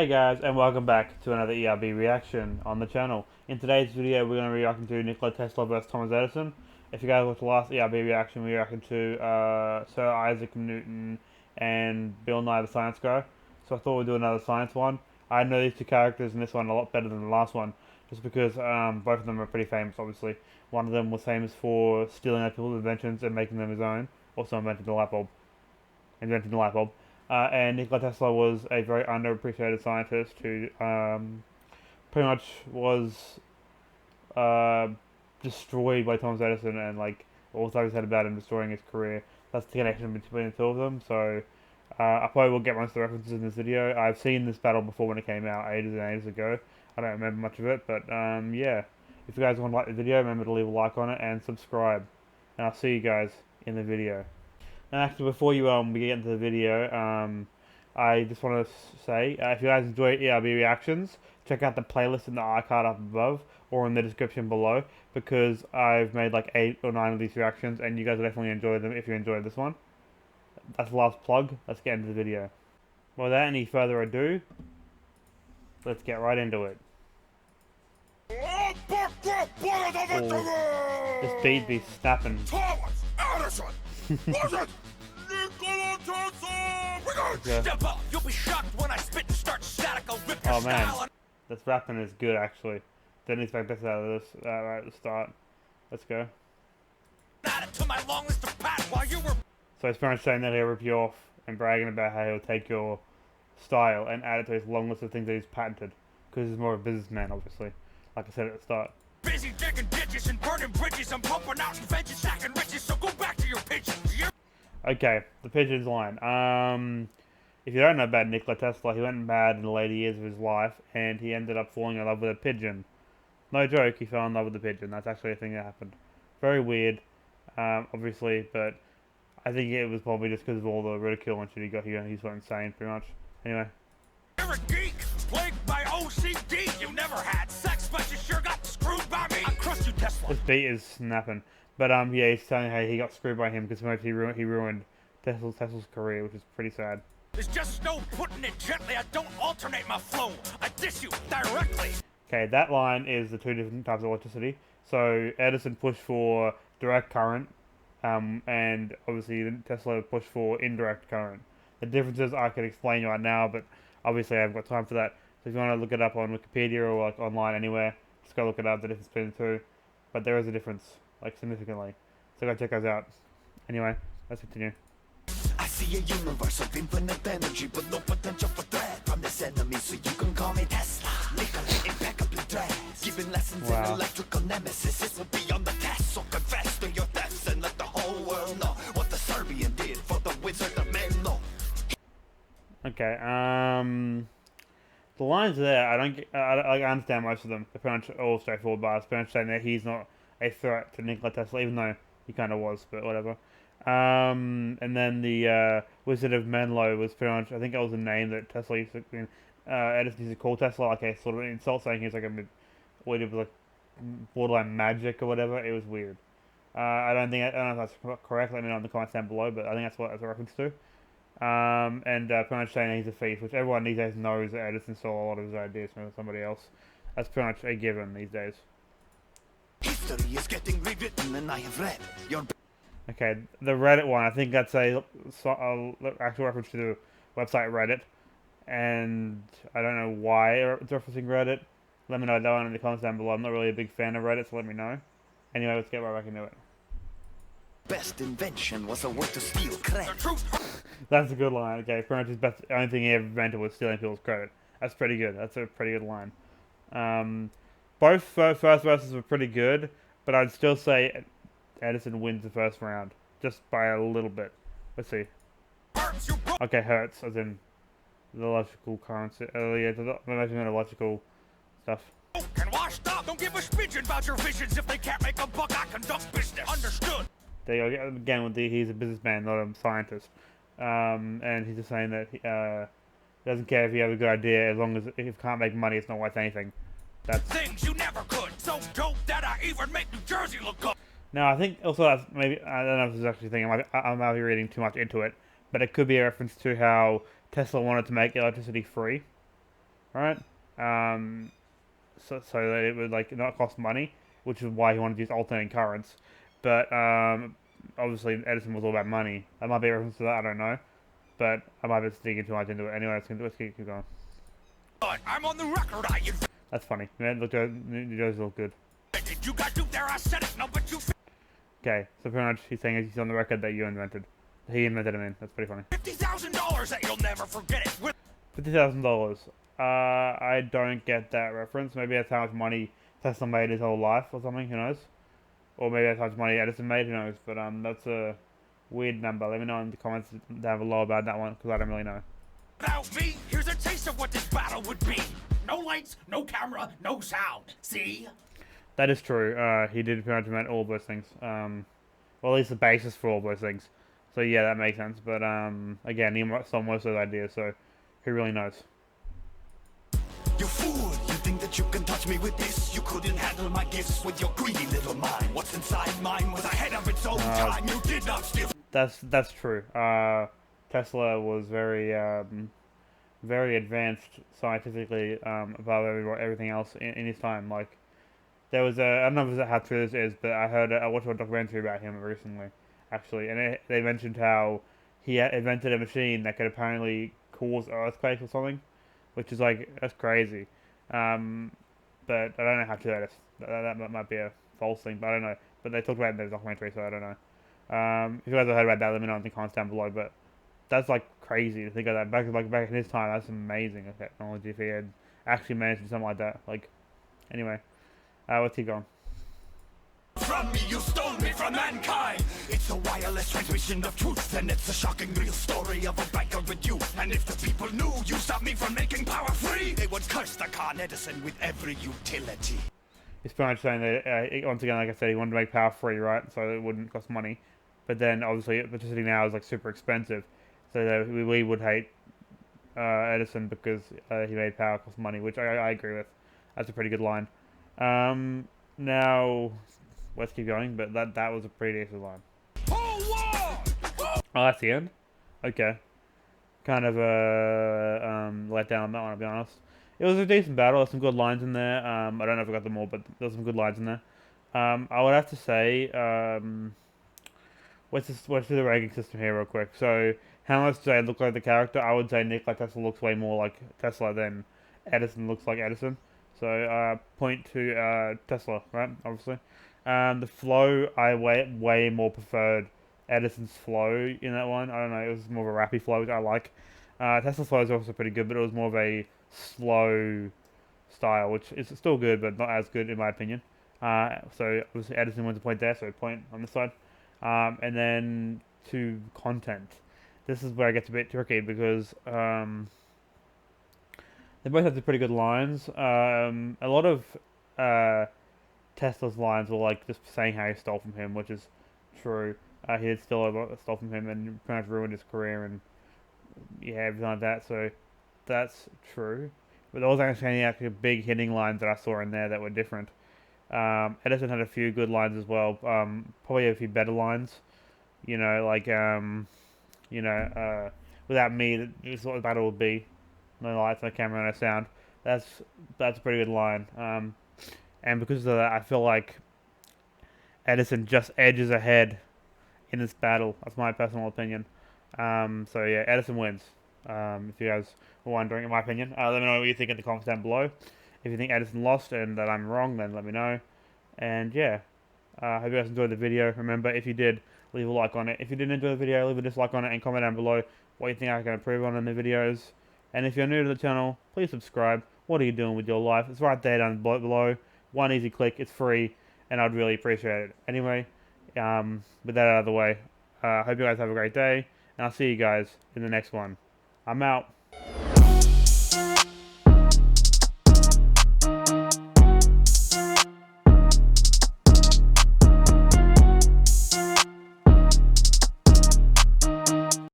Hey guys, and welcome back to another ERB reaction on the channel. In today's video, we're going to be reacting to Nikola Tesla vs Thomas Edison. If you guys watched the last ERB reaction, we reacted to Sir Isaac Newton and Bill Nye the Science Guy. So I thought we'd do another science one. I know these two characters in this one a lot better than the last one, just because both of them are pretty famous, obviously. One of them was famous for stealing other people's inventions and making them his own, also inventing the light bulb. And Nikola Tesla was a very underappreciated scientist who pretty much was destroyed by Thomas Edison, and like all the said about him destroying his career. That's the connection between the two of them. So I probably will get most of the references in this video. I've seen this battle before when it came out ages and ages ago. I don't remember much of it, but yeah. If you guys want to like the video, remember to leave a like on it and subscribe. And I'll see you guys in the video. And actually, before we get into the video, I just want to say, if you guys enjoy ERB reactions, check out the playlist in the iCard up above or in the description below, because I've made like 8 or 9 of these reactions, and you guys will definitely enjoy them if you enjoyed this one. That's the last plug. Let's get into the video. Without any further ado, let's get right into it. Oh, this beat be snapping. Thomas Edison! Was it Nikola Tesla? Step up! You'll be shocked when I spit and start static. I'll rip your style. Man, this rapping is good actually. Didn't expect this out of this right at the start. Let's go. Add it to my long list of pat while you were. So he's pretty much saying that he'll rip you off and bragging about how he'll take your style and add it to his long list of things that he's patented, because he's more of a businessman, obviously. Like I said at the start. Busy digging ditches and burning bridges. I'm pumping out inventions, stacking riches. So go back to your pigeons. Okay, the pigeons line. If you don't know about Nikola Tesla, he went mad in the later years of his life, and he ended up falling in love with a pigeon. No joke, he fell in love with a pigeon. That's actually a thing that happened. Very weird, obviously, but I think it was probably just because of all the ridicule and shit he got here. He's went insane, pretty much. Anyway. You're a geek, plagued by OCD. You never had sex, but you sure got screwed by me. I crushed you, Tesla. This beat is snapping. But yeah, he's telling how he got screwed by him because he ruined Tesla's career, which is pretty sad. There's just no putting it gently. I don't alternate my flow. I diss you directly. Okay, that line is the two different types of electricity. So Edison pushed for direct current, and obviously Tesla pushed for indirect current. The differences I can explain right now, but obviously I haven't got time for that. So if you want to look it up on Wikipedia or like online anywhere, just go look it up, the difference between the two. But there is a difference, like significantly. So go check those out. Anyway, let's continue. I see a universe of infinite energy, but no potential for threat from this enemy, so you can call me Tesla. Nikola, impeccably dressed, giving lessons in electrical nemesis. This will be on the test, so confess to your thefts and let the whole world know what the Serbian did for the wizard of Menlo. Okay, the lines there, I understand most of them. They're pretty much all straightforward bars. Pretty much saying that he's not a threat to Nikola Tesla, even though he kind of was, but whatever. And then the Wizard of Menlo was pretty much, I think that was a name that Tesla used to, Edison used to call Tesla, like a sort of insult, saying he's like a weird, it was like borderline magic or whatever. It was weird. I don't know if that's correct. Let me know in the comments down below, but I think that's what that's a reference to. And pretty much saying he's a thief, which everyone these days knows that Edison stole a lot of his ideas from somebody else. That's pretty much a given these days. History is getting rewritten, and I have read your. Okay, the Reddit one, I think that's a actual reference to the website Reddit, and I don't know why it's referencing Reddit. Let me know down in the comments down below. I'm not really a big fan of Reddit, so let me know. Anyway, let's get right back into it. Best invention was a way to steal credit. That's a good line. Okay, pretty much his best. The only thing he ever invented was stealing people's credit. That's pretty good. That's a pretty good line. Both first verses were pretty good, but I'd still say Edison wins the first round, just by a little bit. Let's see. Okay, hertz, as in the electrical currents. Yeah, imagine electrical stuff. And washed up. Don't give a smidgen about your visions. If they can't make a buck, I conduct business. Understood. There you go. Again, with he's a businessman, not a scientist. And he's just saying that he doesn't care if you have a good idea, as long as if you can't make money, it's not worth anything. That's things you never could. So dope that I even make New Jersey look good. Now, I think also that's maybe, I don't know if this is actually a thing, I might be reading too much into it, but it could be a reference to how Tesla wanted to make electricity free. right? So that it would like not cost money, which is why he wanted to use alternating currents. But obviously Edison was all about money. That might be a reference to that. I don't know, but I might be digging too much into it. Anyway, let's keep going. I'm on the record. That's funny. Man, look, New Jersey look good. You got Duke there. I said it. No, but you. Okay, so pretty much he's saying he's on the record that you invented. He invented him in. That's pretty funny. $50,000 that you'll never forget it. $50,000. I don't get that reference. Maybe that's how much money Tesla made his whole life or something. Who knows? Or maybe that's how much money Edison made. Who knows? But that's a weird number. Let me know in the comments down below about that one because I don't really know. Without me, here's a taste of what this battle would be. No lights, no camera, no sound. See? That is true. He did pretty much invent all those things. Well, at least the basis for all those things. So yeah, that makes sense. But again, he stole most of those ideas. So who really knows? You fool, you think that you can touch me with this? You couldn't handle my gifts with your greedy little mind. What's inside mine was ahead of its own time. You did not steal. That's true. Tesla was very very advanced scientifically above everything else in his time. Like there was I don't know how true this is, but I watched a documentary about him recently, actually, and they mentioned how he invented a machine that could apparently cause earthquakes or something, which is like that's crazy. But I don't know how true that is. That might be a false thing, but I don't know. But they talked about it in the documentary, so I don't know. If you guys have heard about that, let me know in the comments down below. But that's like crazy to think of that back in his time. That's amazing technology if he had actually managed to do something like that. Like, anyway, let's keep going. From me, you stole me from mankind. It's a wireless transmission of truth, and it's a shocking real story of a banker with you. And if the people knew you stopped me from making power free, they would curse the Con Edison with every utility. He's pretty much saying that once again, like I said, he wanted to make power free, right? So it wouldn't cost money. But then obviously electricity now is like super expensive, so that we would hate Edison because he made power cost money, which I agree with. That's a pretty good line. Now let's keep going, but that was a pretty decent line. Oh, that's the end. Okay, kind of a letdown on that one, to be honest. It was a decent battle. There's some good lines in there. I don't know if I got them all, but there's some good lines in there. I would have to say, let's do the ranking system here real quick. So, how much do they look like the character? I would say Nikola Tesla looks way more like Tesla than Edison looks like Edison. So, point to Tesla, right? Obviously. The flow, I way more preferred Edison's flow in that one. I don't know, it was more of a rappy flow, which I like. Tesla's flow is also pretty good, but it was more of a slow style, which is still good, but not as good in my opinion. So obviously Edison wins a point there, so a point on this side. And then to content. This is where it gets a bit tricky because they both have some pretty good lines. A lot of Tesla's lines were like just saying how he stole from him, which is true. He did steal from him and pretty much ruined his career and yeah, everything like that. So that's true. But there wasn't actually big hitting lines that I saw in there that were different. Edison had a few good lines as well. Probably a few better lines. You know, like without me, this is what the battle would be. No lights, no camera, no sound. That's a pretty good line. And because of that, I feel like Edison just edges ahead in this battle. That's my personal opinion. So yeah, Edison wins. If you guys were wondering, in my opinion, let me know what you think in the comments down below. If you think Edison lost and that I'm wrong, then let me know. And yeah, I hope you guys enjoyed the video. Remember, if you did, leave a like on it. If you didn't enjoy the video, leave a dislike on it and comment down below what you think I can improve on in the videos. And if you're new to the channel, please subscribe. What are you doing with your life? It's right there down below. One easy click, it's free, and I'd really appreciate it. Anyway, with that out of the way, hope you guys have a great day, and I'll see you guys in the next one. I'm out.